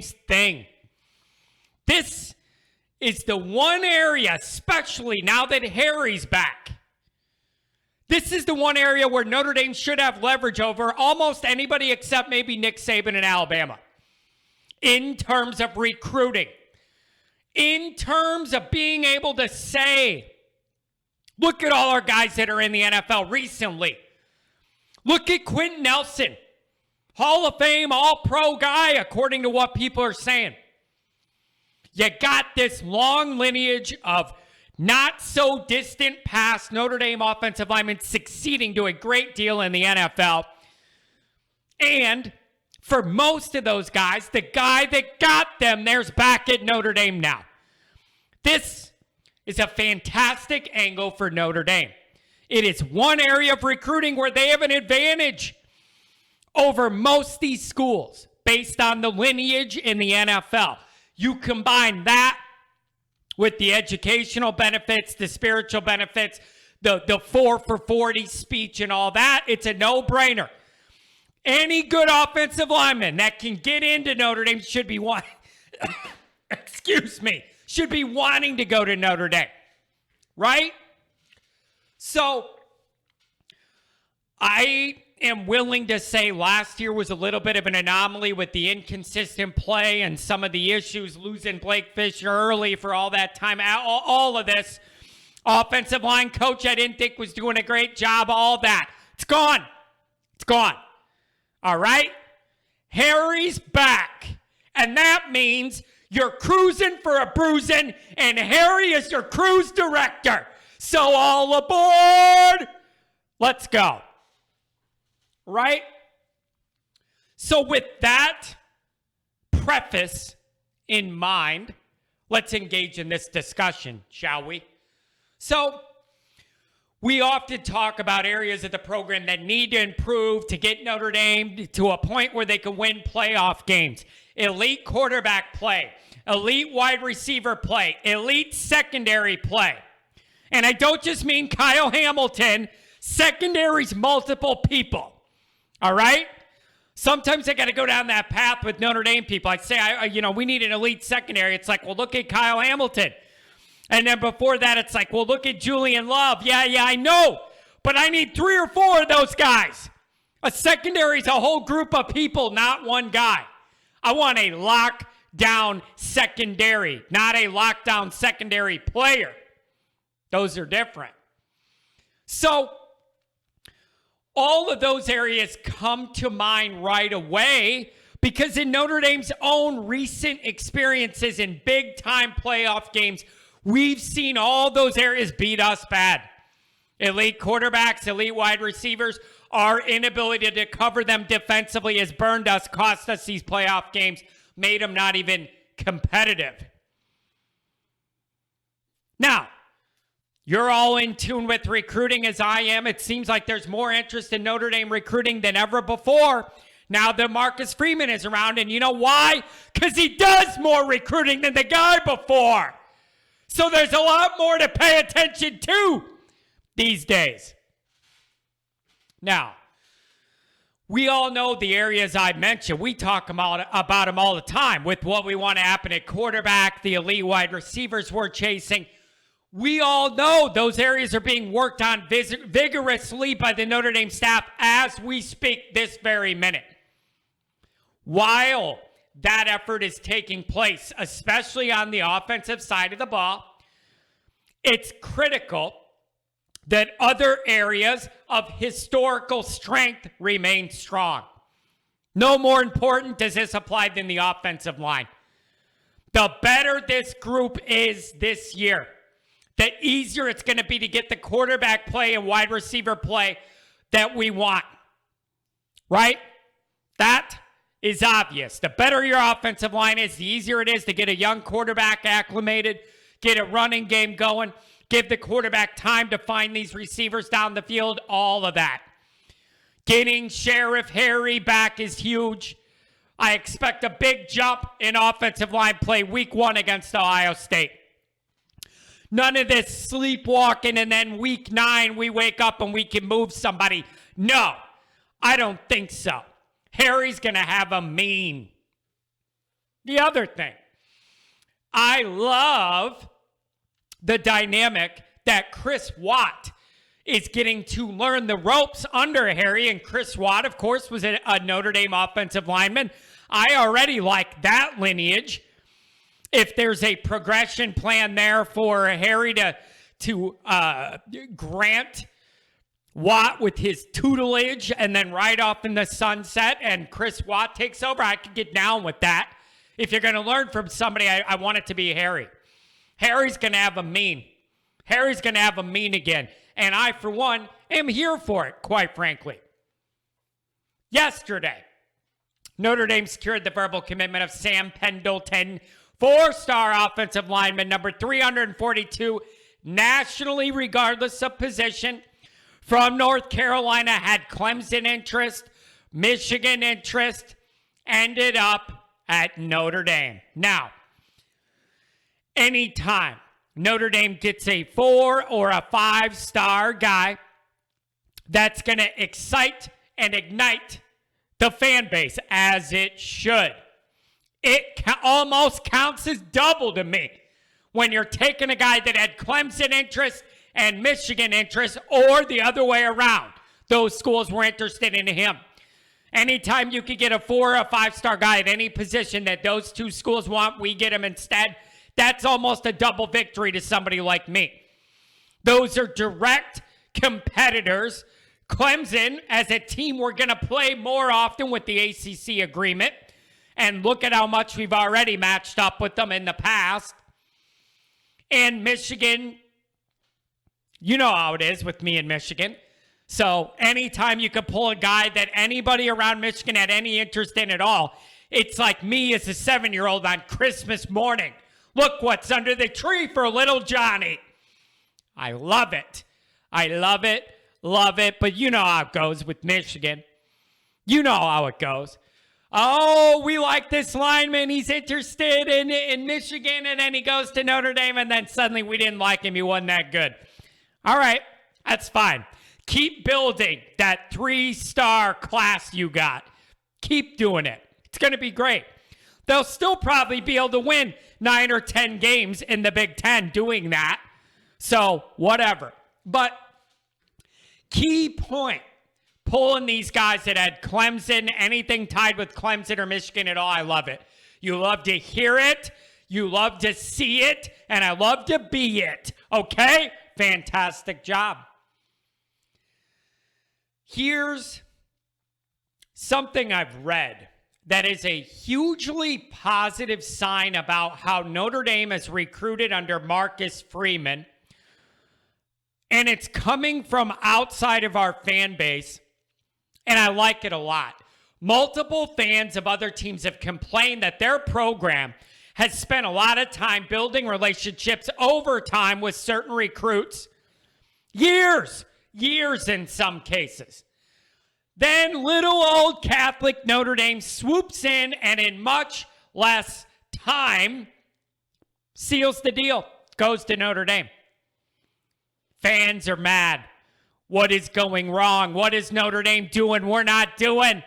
thing. This is the one area, especially now that Harry's back. This is the one area where Notre Dame should have leverage over almost anybody except maybe Nick Saban in Alabama. In terms of recruiting. In terms of being able to say, look at all our guys that are in the NFL recently. Look at Quentin Nelson. Hall of Fame, all-pro guy, according to what people are saying. You got this long lineage of not-so-distant past Notre Dame offensive linemen succeeding to a great deal in the NFL. And for most of those guys, the guy that got them there's back at Notre Dame now. This is a fantastic angle for Notre Dame. It is one area of recruiting where they have an advantage over most of these schools based on the lineage in the NFL. You combine that with the educational benefits, the spiritual benefits, the 4 for 40 speech and all that, it's a no-brainer. Any good offensive lineman that can get into Notre Dame should be wanting, should be wanting to go to Notre Dame, right? So I am willing to say last year was a little bit of an anomaly with the inconsistent play and some of the issues, losing Blake Fisher early for all that time. All of this. Offensive line coach I didn't think was doing a great job. All that. It's gone. It's gone. All right? Harry's back. And that means you're cruising for a bruising, and Harry is your cruise director. So all aboard. Let's go. Right? So with that preface in mind, let's engage in this discussion, shall we? So we often talk about areas of the program that need to improve to get Notre Dame to a point where they can win playoff games. Elite quarterback play, elite wide receiver play, elite secondary play. And I don't just mean Kyle Hamilton. Secondary's multiple people. All right? Sometimes I got to go down that path with Notre Dame people. I say, we need an elite secondary. It's like, well, look at Kyle Hamilton. And then before that, it's like, well, look at Julian Love. Yeah, I know. But I need 3 or 4 of those guys. A secondary is a whole group of people, not one guy. I want a lockdown secondary, not a lockdown secondary player. Those are different. So all of those areas come to mind right away because in Notre Dame's own recent experiences in big-time playoff games, we've seen all those areas beat us bad. Elite quarterbacks, elite wide receivers, our inability to cover them defensively has burned us, cost us these playoff games, made them not even competitive. Now, you're all in tune with recruiting as I am. It seems like there's more interest in Notre Dame recruiting than ever before. Now that Marcus Freeman is around, and you know why? Because he does more recruiting than the guy before. So there's a lot more to pay attention to these days. Now, we all know the areas I mentioned. We talk about them all the time with what we want to happen at quarterback, the elite wide receivers we're chasing. We all know those areas are being worked on vigorously by the Notre Dame staff as we speak this very minute. While that effort is taking place, especially on the offensive side of the ball, it's critical that other areas of historical strength remain strong. No more important does this apply than the offensive line. The better this group is this year, the easier it's going to be to get the quarterback play and wide receiver play that we want. Right? That is obvious. The better your offensive line is, the easier it is to get a young quarterback acclimated, get a running game going, give the quarterback time to find these receivers down the field, all of that. Getting Sheriff Harry back is huge. I expect a big jump in offensive line play week 1 against Ohio State. None of this sleepwalking and then week 9 we wake up and we can move somebody. No, I don't think so. Harry's going to have a mean. the other thing. I love the dynamic that Chris Watt is getting to learn the ropes under Harry. And Chris Watt, of course, was a Notre Dame offensive lineman. I already like that lineage. If there's a progression plan there for Harry to grant Watt with his tutelage and then ride off in the sunset and Chris Watt takes over, I could get down with that. If you're going to learn from somebody, I want it to be Harry. Harry's going to have a mean. Harry's going to have a mean again. And I, for one, am here for it, quite frankly. Yesterday, Notre Dame secured the verbal commitment of Sam Pendleton, 4-star offensive lineman, number 342, nationally regardless of position, from North Carolina, had Clemson interest, Michigan interest, ended up at Notre Dame. Now, anytime Notre Dame gets a 4 or a 5-star guy, that's going to excite and ignite the fan base, as it should. It almost counts as double to me when you're taking a guy that had Clemson interest and Michigan interest, or the other way around. Those schools were interested in him. Anytime you could get a 4 or a 5-star guy at any position that those two schools want, we get him instead. That's almost a double victory to somebody like me. Those are direct competitors. Clemson, as a team, we're going to play more often with the ACC agreement. And look at how much we've already matched up with them in the past. And Michigan, you know how it is with me in Michigan. So anytime you could pull a guy that anybody around Michigan had any interest in at all, it's like me as a 7-year-old on Christmas morning. Look what's under the tree for little Johnny. I love it. I love it, love it. But you know how it goes with Michigan. You know how it goes. Oh, we like this lineman. He's interested in Michigan, and then he goes to Notre Dame, and then suddenly we didn't like him. He wasn't that good. All right, that's fine. Keep building that 3-star class you got. Keep doing it. It's going to be great. They'll still probably be able to win 9 or 10 games in the Big Ten doing that. So, whatever. But key point, pulling these guys that had Clemson, anything tied with Clemson or Michigan at all, I love it. You love to hear it, you love to see it, and I love to be it. Okay? Fantastic job. Here's something I've read that is a hugely positive sign about how Notre Dame has recruited under Marcus Freeman. And it's coming from outside of our fan base, and I like it a lot. Multiple fans of other teams have complained that their program has spent a lot of time building relationships over time with certain recruits. Years in some cases. Then little old Catholic Notre Dame swoops in and in much less time seals the deal, goes to Notre Dame. Fans are mad. What is going wrong? What is Notre Dame doing we're not doing?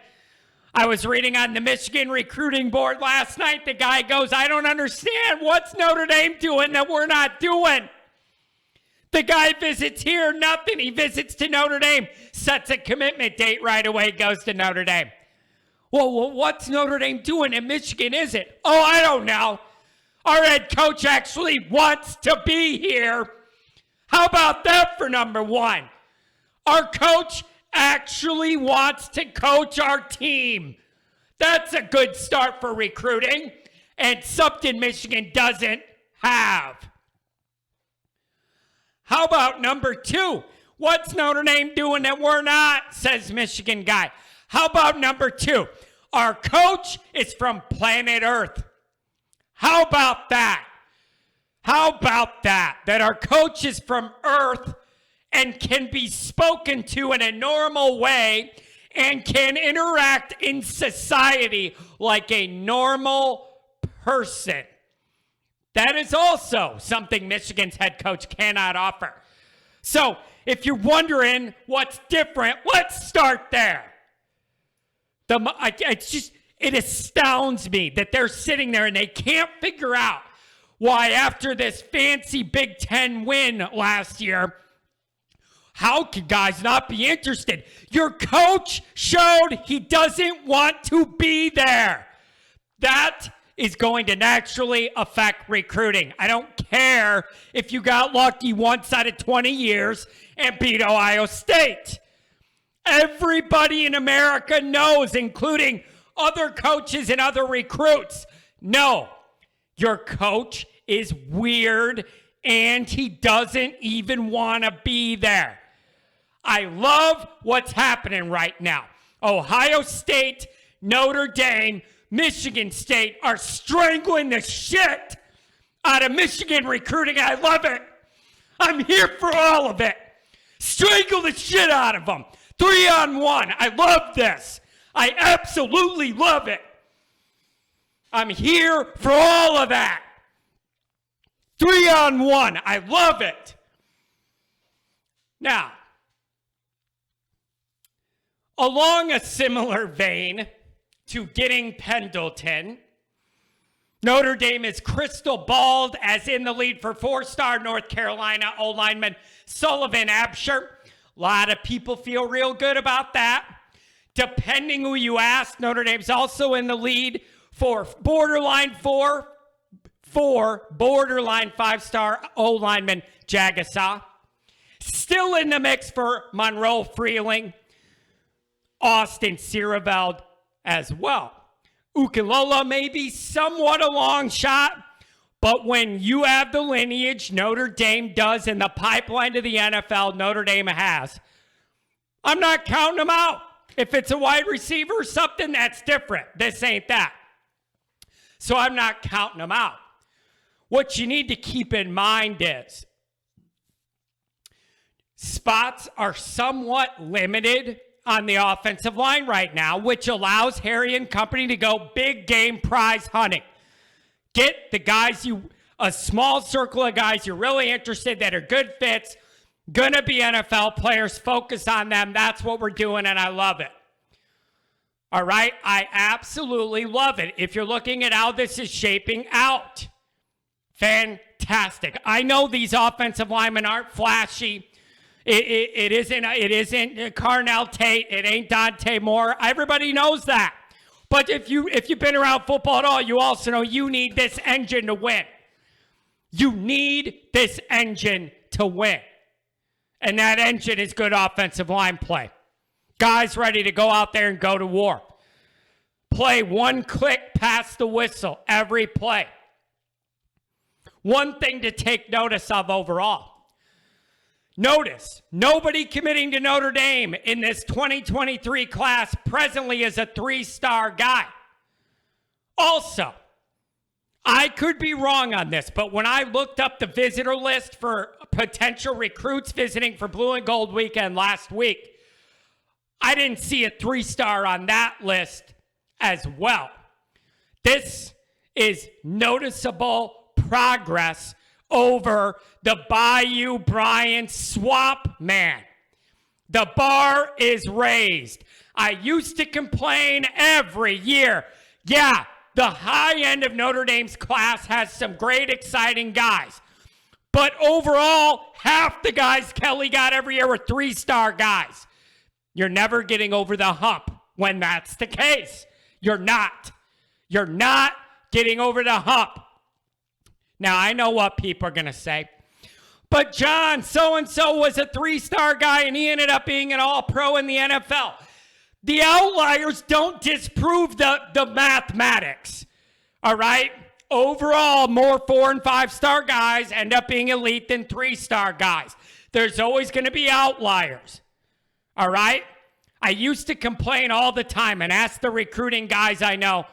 I was reading on the Michigan recruiting board last night. The guy goes, I don't understand. What's Notre Dame doing that we're not doing? The guy visits here, nothing. He visits to Notre Dame, sets a commitment date right away, goes to Notre Dame. Well, what's Notre Dame doing in Michigan, is it? Oh, I don't know. Our head coach actually wants to be here. How about that for number one? Our coach actually wants to coach our team. That's a good start for recruiting, and something Michigan doesn't have. How about number two? What's Notre Dame doing that we're not, says Michigan guy. How about number two? Our coach is from planet Earth. How about that? How about that? That our coach is from Earth and can be spoken to in a normal way and can interact in society like a normal person. That is also something Michigan's head coach cannot offer. So, if you're It astounds me that they're sitting there and they can't figure out why after this fancy Big Ten win last year, how could guys not be interested? Your coach showed he doesn't want to be there. That is going to naturally affect recruiting. I don't care if you got lucky once out of 20 years and beat Ohio State. Everybody in America knows, including other coaches and other recruits, no, your coach is weird and he doesn't even want to be there. I love what's happening right now. Ohio State, Notre Dame, Michigan State are strangling the shit out of Michigan recruiting. I love it. I'm here for all of it. Strangle the shit out of them. 3-on-1. I love this. I absolutely love it. I'm here for all of that. 3-on-1. I love it. Now, along a similar vein to getting Pendleton, Notre Dame is crystal balled as in the lead for 4-star North Carolina O-lineman Sullivan Absher. A lot of people feel real good about that. Depending who you ask, Notre Dame's also in the lead for borderline 5-star O-lineman Jagasaw. Still in the mix for Monroe Freeling, Austin Sierreveld as well. Ukilola may be somewhat a long shot, but when you have the lineage Notre Dame does in the pipeline to the NFL, Notre Dame has, I'm not counting them out. If it's a wide receiver or something, that's different. This ain't that. So I'm not counting them out. What you need to keep in mind is spots are somewhat limited on the offensive line right now, which allows Harry and company to go big game prize hunting. Get the guys a small circle of guys you're really interested that are good fits, gonna be NFL players, focus on them. That's what we're doing, and I love it. All right, I absolutely love it. If you're looking at how this is shaping out, fantastic. I know these offensive linemen aren't flashy. It isn't Carnell Tate. It ain't Dante Moore. Everybody knows that. But if you've been around football at all, you also know you need this engine to win. You need this engine to win. And that engine is good offensive line play. Guys ready to go out there and go to war. Play one click past the whistle every play. One thing to take notice of overall. Notice, nobody committing to Notre Dame in this 2023 class presently is a 3-star guy. Also, I could be wrong on this, but when I looked up the visitor list for potential recruits visiting for Blue and Gold weekend last week, I didn't see a 3-star on that list as well. This is noticeable progress over the Bayou Bryant swap man. The bar is raised. I used to complain every year. Yeah, the high end of Notre Dame's class has some great, exciting guys. But overall, half the guys Kelly got every year were 3-star guys. You're never getting over the hump when that's the case. You're not. You're not getting over the hump. Now, I know what people are going to say. But John, so-and-so was a 3-star guy, and he ended up being an all-pro in the NFL. The outliers don't disprove the mathematics, all right? Overall, more 4- and 5-star guys end up being elite than 3-star guys. There's always going to be outliers, all right? I used to complain all the time and ask the recruiting guys I know,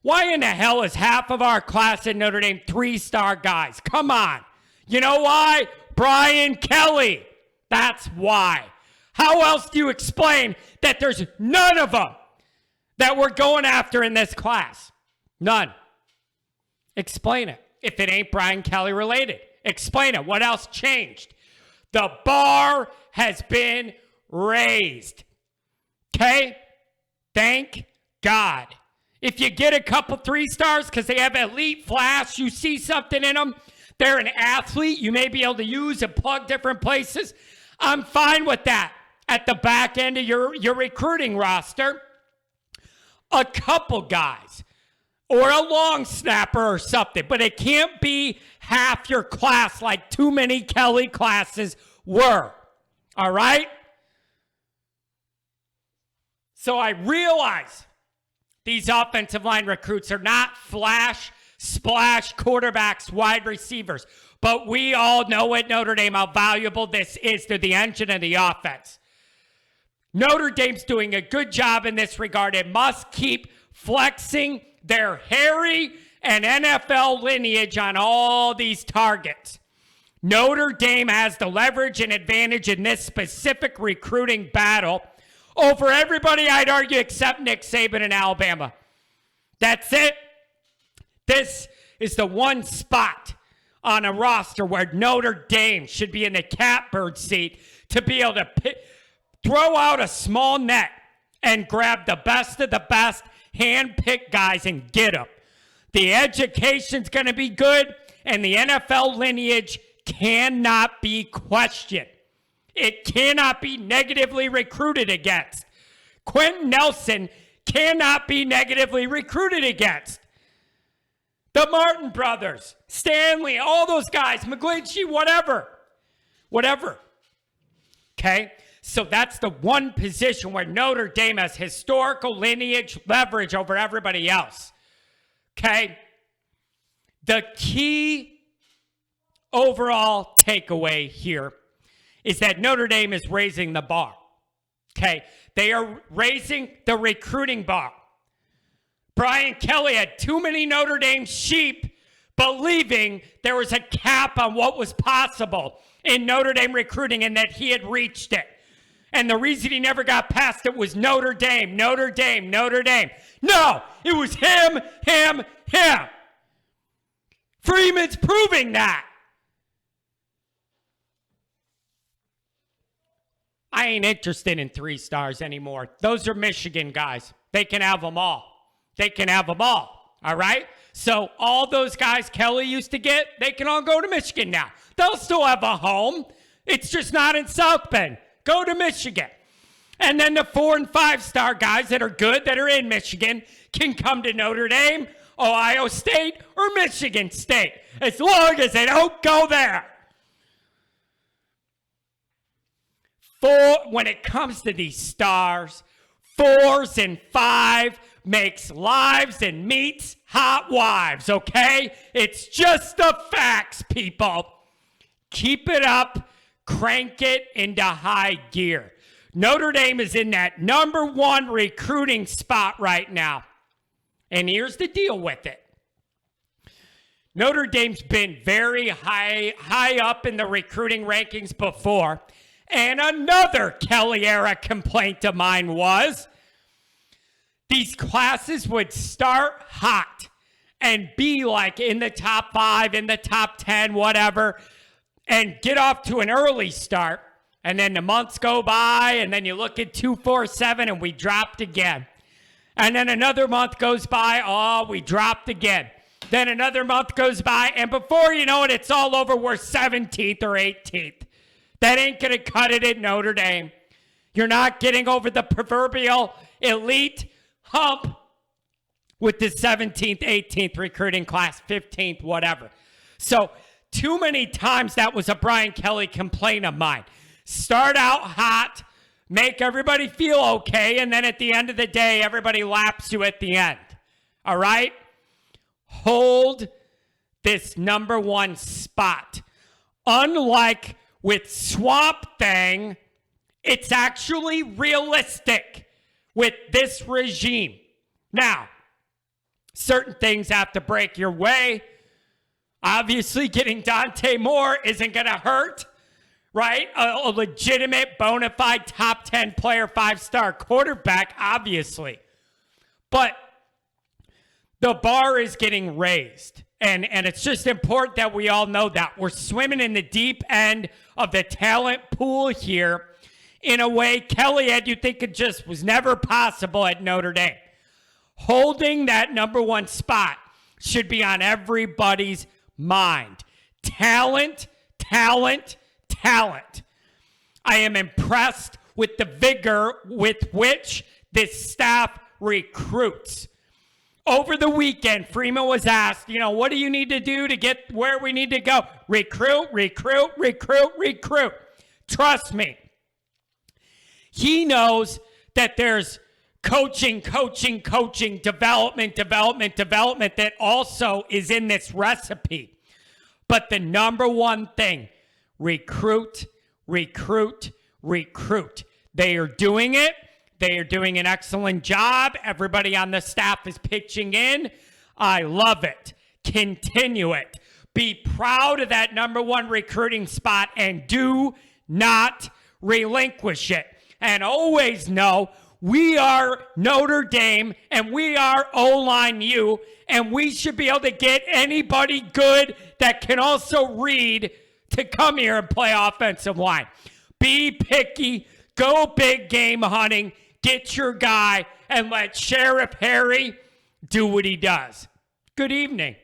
why in the hell is half of our class in Notre Dame 3-star guys? Come on. You know why? Brian Kelly. That's why. How else do you explain that there's none of them that we're going after in this class? None. Explain it. If it ain't Brian Kelly related, explain it. What else changed? The bar has been raised. Okay? Thank God. If you get a couple 3-stars because they have elite flash, you see something in them, they're an athlete, you may be able to use and plug different places. I'm fine with that at the back end of your recruiting roster. A couple guys or a long snapper or something, but it can't be half your class like too many Kelly classes were. All right? So I realize these offensive line recruits are not flash, splash quarterbacks, wide receivers, but we all know at Notre Dame how valuable this is to the engine of the offense. Notre Dame's doing a good job in this regard and must keep flexing their hairy and NFL lineage on all these targets. Notre Dame has the leverage and advantage in this specific recruiting battle over everybody, I'd argue, except Nick Saban in Alabama. That's it. This is the one spot on a roster where Notre Dame should be in the catbird seat to be able to throw out a small net and grab the best of the best, hand-picked guys and get them. The education's going to be good, and the NFL lineage cannot be questioned. It cannot be negatively recruited against. Quentin Nelson cannot be negatively recruited against. The Martin brothers, Stanley, all those guys, McGlinchey, whatever. Okay? So that's the one position where Notre Dame has historical lineage leverage over everybody else. Okay? The key overall takeaway here is that Notre Dame is raising the bar. Okay? They are raising the recruiting bar. Brian Kelly had too many Notre Dame sheep believing there was a cap on what was possible in Notre Dame recruiting and that he had reached it. And the reason he never got past it was Notre Dame. No, it was him. Freeman's proving that. I ain't interested in 3-stars anymore. Those are Michigan guys. They can have them all. All right? So all those guys Kelly used to get, they can all go to Michigan now. They'll still have a home. It's just not in South Bend. Go to Michigan. And then the 4- and 5-star guys that are good, that are in Michigan, can come to Notre Dame, Ohio State, or Michigan State, as long as they don't go there. When it comes to these stars, 4s and 5 makes lives and meets hot wives, okay? It's just the facts, people. Keep it up. Crank it into high gear. Notre Dame is in that #1 recruiting spot right now. And here's the deal with it. Notre Dame's been very high up in the recruiting rankings before. And another Kelly era complaint of mine was these classes would start hot and be like in the top 5, in the top 10, whatever, and get off to an early start. And then the months go by, and then you look at 247, and we dropped again. And then another month goes by, we dropped again. Then another month goes by, and before you know it, it's all over. We're 17th or 18th. That ain't going to cut it at Notre Dame. You're not getting over the proverbial elite hump with the 17th, 18th recruiting class, 15th, whatever. So too many times that was a Brian Kelly complaint of mine. Start out hot, make everybody feel okay, and then at the end of the day, everybody laps you at the end. All right? Hold this #1 spot. Unlike with Swamp Thing, it's actually realistic with this regime. Now, certain things have to break your way. Obviously, getting Dante Moore isn't going to hurt, right? A legitimate, bona fide top 10 player, 5-star quarterback, obviously. But the bar is getting raised. And it's just important that we all know that. We're swimming in the deep end of the talent pool here in a way Kelly had you think it just was never possible at Notre Dame. Holding that number one spot should be on everybody's mind. Talent, talent, talent. I am impressed with the vigor with which this staff recruits. Over the weekend, Freeman was asked, what do you need to do to get where we need to go? Recruit, recruit, recruit, recruit. Trust me. He knows that there's coaching, development that also is in this recipe. But the number one thing, recruit, recruit, recruit. They are doing it. They are doing an excellent job. Everybody on the staff is pitching in. I love it. Continue it. Be proud of that number one recruiting spot and do not relinquish it. And always know we are Notre Dame and we are O-Line U, and we should be able to get anybody good that can also read to come here and play offensive line. Be picky. Go big game hunting. Get your guy and let Sheriff Harry do what he does. Good evening.